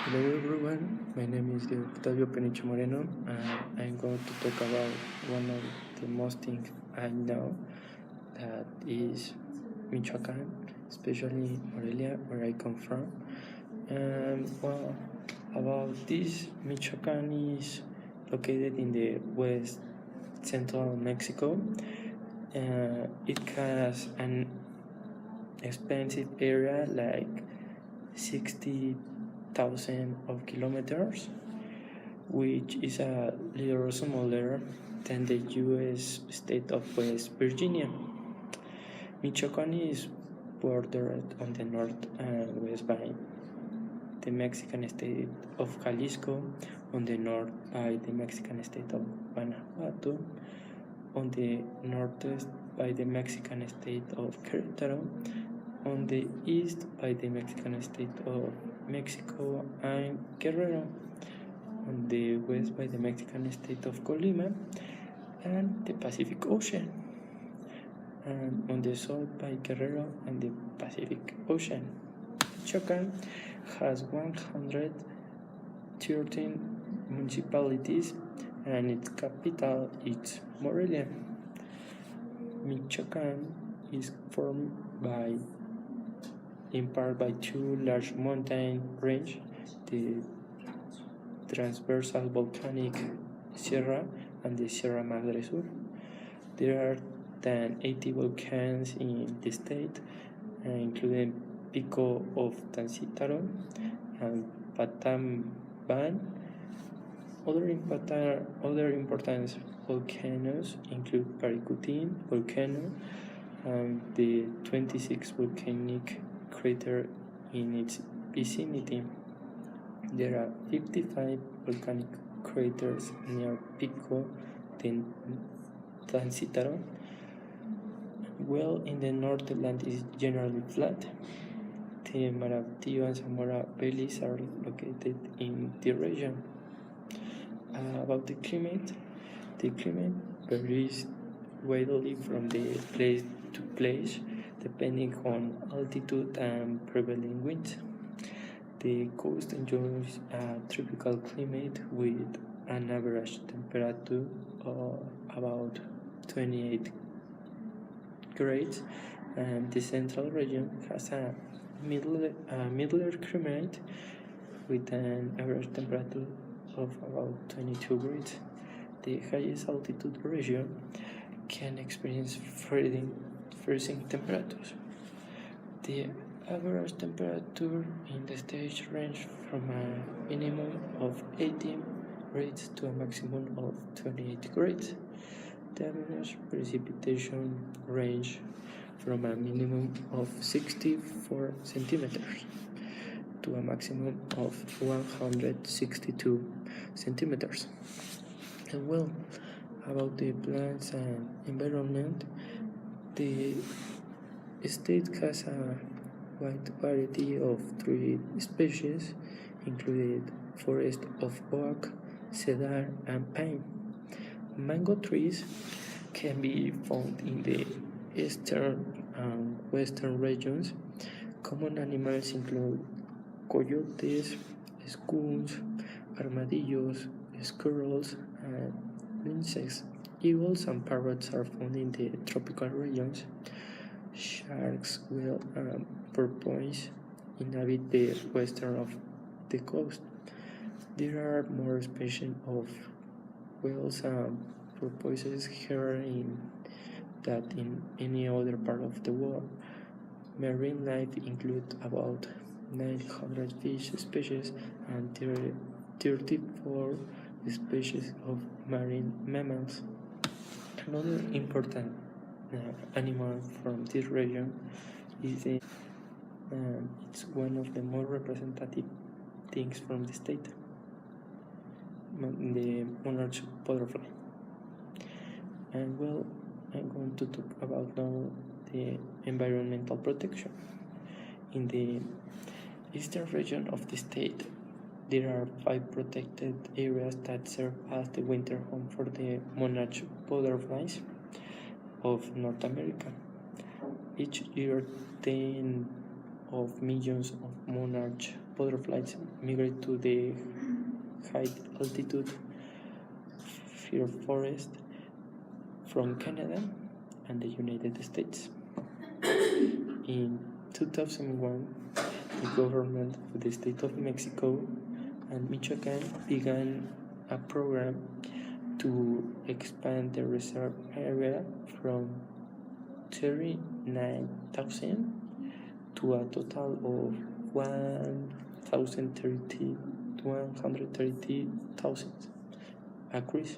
Hello everyone, my name is Octavio Peniche Moreno and I'm going to talk about one of the most things I know, that is Michoacan, especially Morelia, where I come from. Well, about this, Michoacan is located in the west central Mexico. It has an expansive area like 60,000 of kilometers, which is a little smaller than the U.S. state of West Virginia. Michoacan is bordered on the north and west by the Mexican state of Jalisco, on the north by the Mexican state of Guanajuato, on the northeast by the Mexican state of Querétaro, on the east by the Mexican state of Mexico and Guerrero, on the west by the Mexican state of Colima and the Pacific Ocean, and on the south by Guerrero and the Pacific Ocean. Michoacan has 113 municipalities and its capital is Morelia. Michoacan is formed in part by two large mountain ranges, the transversal volcanic Sierra and the Sierra Madre Sur. There are than 80 volcans in the state, including Pico of Tancítaro and Patamban. Other important volcanoes include Paricutin volcano and the 26 volcanic crater in its vicinity. There are 55 volcanic craters near Pico de Tancítaro. Well, in the north the land is generally flat. The Maravillo and Zamora valleys are located in the region. About the climate varies widely from the place to place, depending on altitude and prevailing winds. The coast enjoys a tropical climate with an average temperature of about 28 grades, and the central region has a middler climate with an average temperature of about 22 grades. The highest altitude region can experience freezing temperatures. The average temperature in the state ranges from a minimum of 18 grades to a maximum of 28 grades. The average precipitation range from a minimum of 64 centimeters to a maximum of 162 centimeters. And well, about the plants and environment, the state has a wide variety of tree species, including forest of oak, cedar, and pine. Mango trees can be found in the eastern and western regions. Common animals include coyotes, skunks, armadillos, squirrels, and insects. Eagles and parrots are found in the tropical regions. Sharks, whales, and porpoise inhabit the western of the coast. There are more species of whales and porpoises here than in any other part of the world. Marine life includes about 900 fish species and 34 species of marine mammals. Another important animal from this region is it's one of the more representative things from the state, the monarch butterfly. And well, I'm going to talk about now the environmental protection. In the eastern region of the state, there are 5 protected areas that serve as the winter home for the monarch butterflies of North America. Each year, 10 of millions of monarch butterflies migrate to the high altitude fir forest from Canada and the United States. In 2001, the government of the state of Mexico and Michoacan began a program to expand the reserve area from 39,000 to a total of 130,000 acres.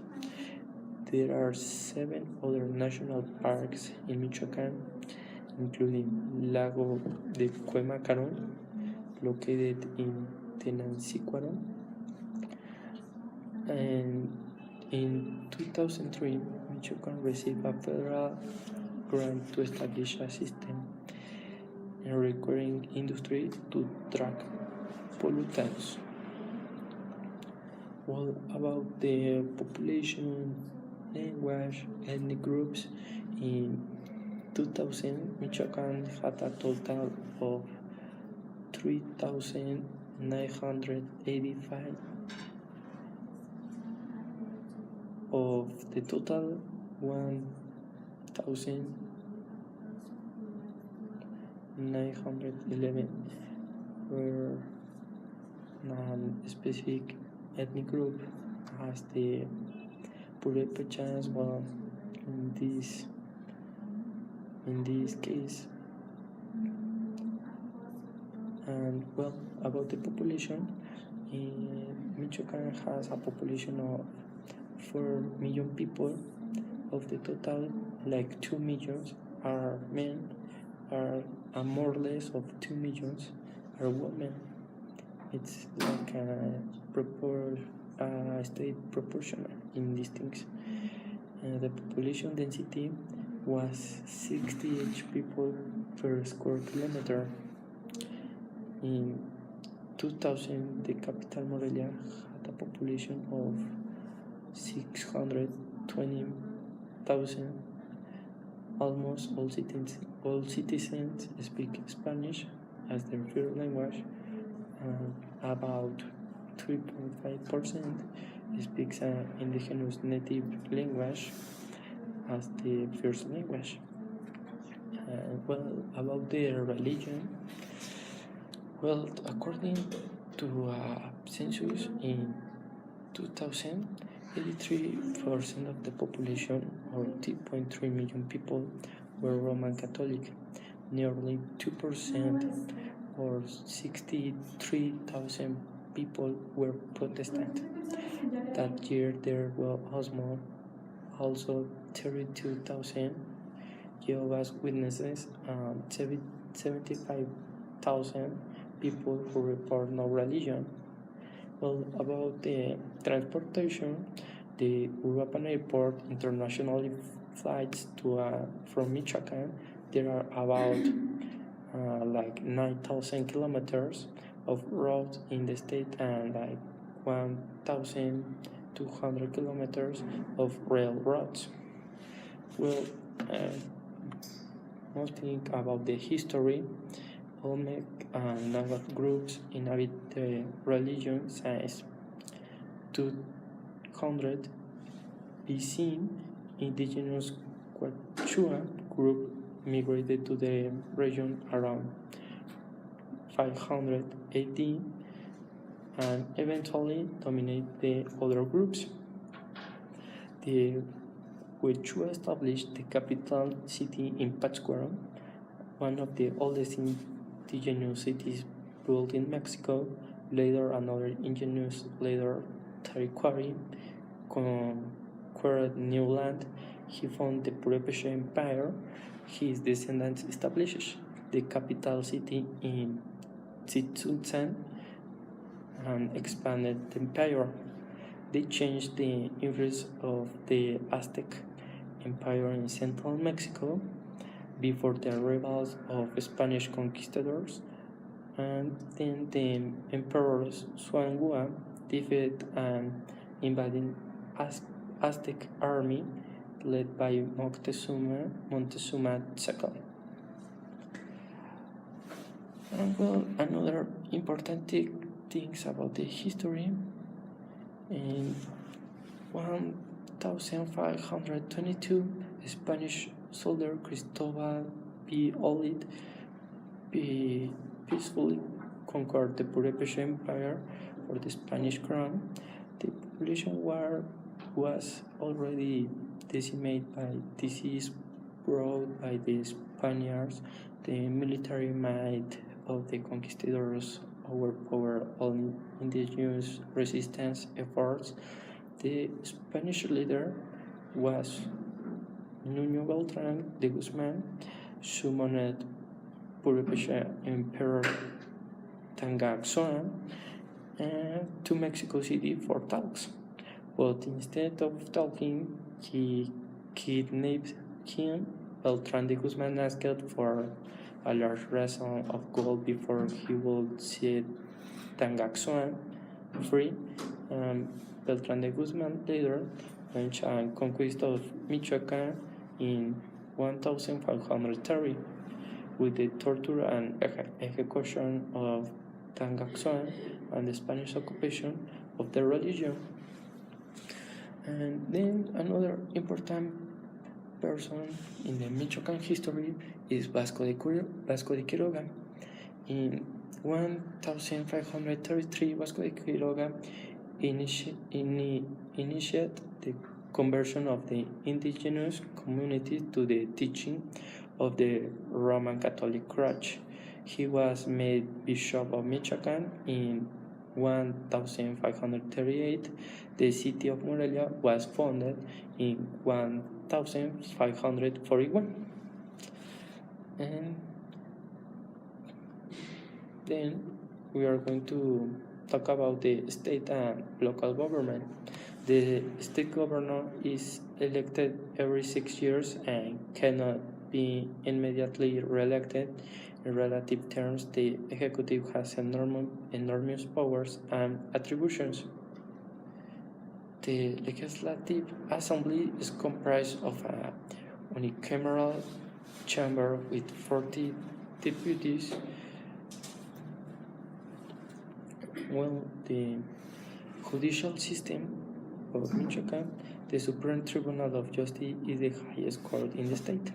There are 7 other national parks in Michoacán, including Lago de Cuemacaron, located in Tenancincuaro. And in 2003, Michoacán received a federal grant to establish a system requiring industry to track pollutants. Well, about the population, language, ethnic groups, in 2000, Michoacán had a total of 3,985. Of the total, 1,911 were non-specific ethnic group, as the Purépechas. Well, in this case. And well, about the population, Michoacán has a population of 4 million people. Of the total, like 2 millions are men, and more or less of 2 millions are women. It's like a state proportional in these things. The population density was 68 people per square kilometer. In 2000, the capital Morelia had a population of 620,000. Almost all citizens speak Spanish as their first language, and about 3.5% speaks an indigenous native language as the first language. Well, about their religion, well, according to a census in 2000, 83% of the population, or 2.3 million people, were Roman Catholic. Nearly 2%, or 63,000 people, were Protestant. That year there were also 32,000 Jehovah's Witnesses and 75,000 people who report no religion. Well, about the transportation, the Uruapan Airport international flights from Michoacán, there are about like 9,000 kilometers of roads in the state and like 1,200 kilometers of railroads. Well, mostly about the history, Olmec and Nahuatl groups inhabit the religion since 200 BC. Indigenous Quechua group migrated to the region around 500 AD and eventually dominate the other groups. The Quechua established the capital city in Pátzcuaro, one of the oldest indigenous cities built in Mexico. Later, another indigenous leader, Tariquari, conquered new land. He founded the Purépecha Empire. His descendants established the capital city in Tzitzuntzan and expanded the empire. They changed the influence of the Aztec Empire in central Mexico before the arrivals of Spanish conquistadors, and then the Emperor Xuanhua defeated an invading Aztec army led by Moctezuma II. And well, another important things about the history. In 1522, Spanish soldier Cristobal P. Olid peacefully conquered the British Empire for the Spanish crown. The population was already decimated by disease brought by the Spaniards. The military might of the conquistadors overpowered all indigenous resistance efforts. The Spanish leader was Nuño Beltrán de Guzmán, summoned Purépecha Emperor Tangaxoa to Mexico City for talks. But instead of talking, he kidnapped him. Beltrán de Guzmán asked for a large ransom of gold before he would set Tangaxoa free. Beltrán de Guzmán later launched a conquest of Michoacán in 1530 with the torture and execution of Tangaxoa and the Spanish occupation of the region. And then another important person in the Michoacan history is Vasco de Quiroga. In 1533, Vasco de Quiroga initiated the conversion of the indigenous community to the teaching of the Roman Catholic Church. He was made Bishop of Michoacán in 1538. The city of Morelia was founded in 1541. And then we are going to talk about the state and local government. The state governor is elected every 6 years and cannot be immediately re-elected. In relative terms, the executive has enormous powers and attributions. The Legislative Assembly is comprised of a unicameral chamber with 40 deputies. Well, the judicial system of Michoacán, the Supreme Tribunal of Justice is the highest court in the state.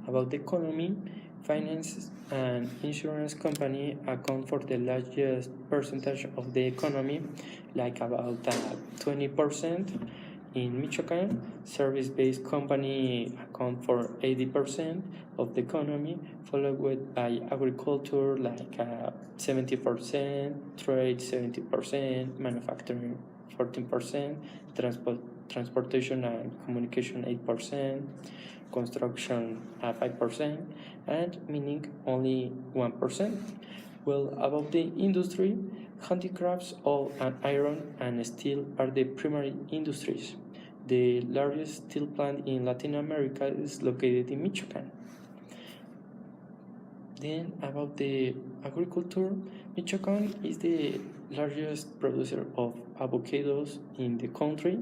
About the economy, finance and insurance company account for the largest percentage of the economy, like about 20%. In Michoacán, service-based company account for 80% of the economy, followed by agriculture like 70%, trade 70%, manufacturing 14%, transportation and communication 8%, construction 5%, and mining only 1%. Well, about the industry, handicrafts, oil and iron and steel are the primary industries. The largest steel plant in Latin America is located in Michoacán. Then about the agriculture, Michoacán is the largest producer of avocados in the country.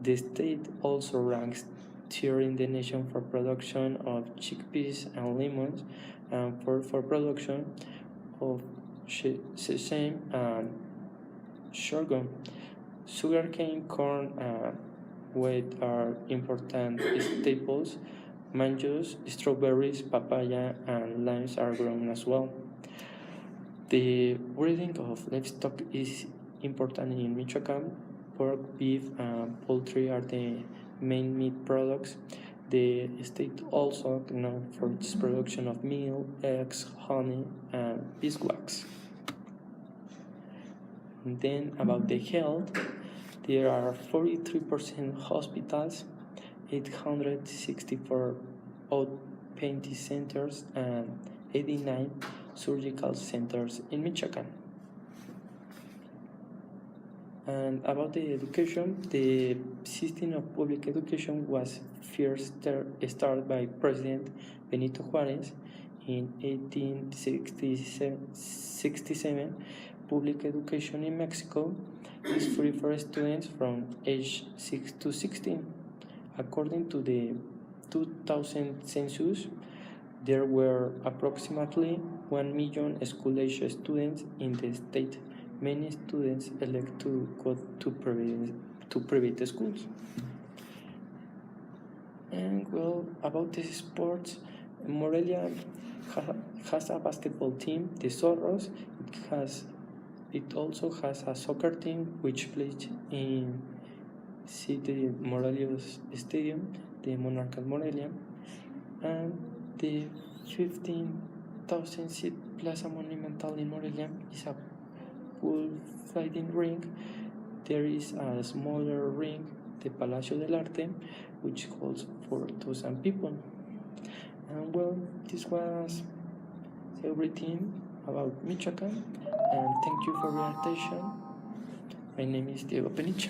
The state also ranks third in the nation for production of chickpeas and lemons, and for production of sesame and sorghum. Sugarcane, corn, and wheat are important staples. Mangoes, strawberries, papaya, and limes are grown as well. The breeding of livestock is important in Michoacán. Pork, beef, and poultry are the main meat products. The state also known for its production of milk, eggs, honey, and beeswax. And then about the health, there are 43% hospitals, 864 outpatient centers, and 89 surgical centers in Michoacán. And about the education, the system of public education was first started by President Benito Juárez in 1867. Public education in Mexico is free for students from age 6 to 16. According to the 2000 census, there were approximately 1 million school-age students in the state. Many students elect to go to private schools. And well, about the sports, Morelia has a basketball team, the Zorros. It also has a soccer team which plays in City Morelia's Stadium, the Monarcas Morelia, and the 15,000 seat Plaza Monumental in Morelia is a bull-fighting ring. There is a smaller ring, the Palacio del Arte, which holds 4,000 people. And well, this was everything about Michoacán, and thank you for your attention. My name is Diego Peniche.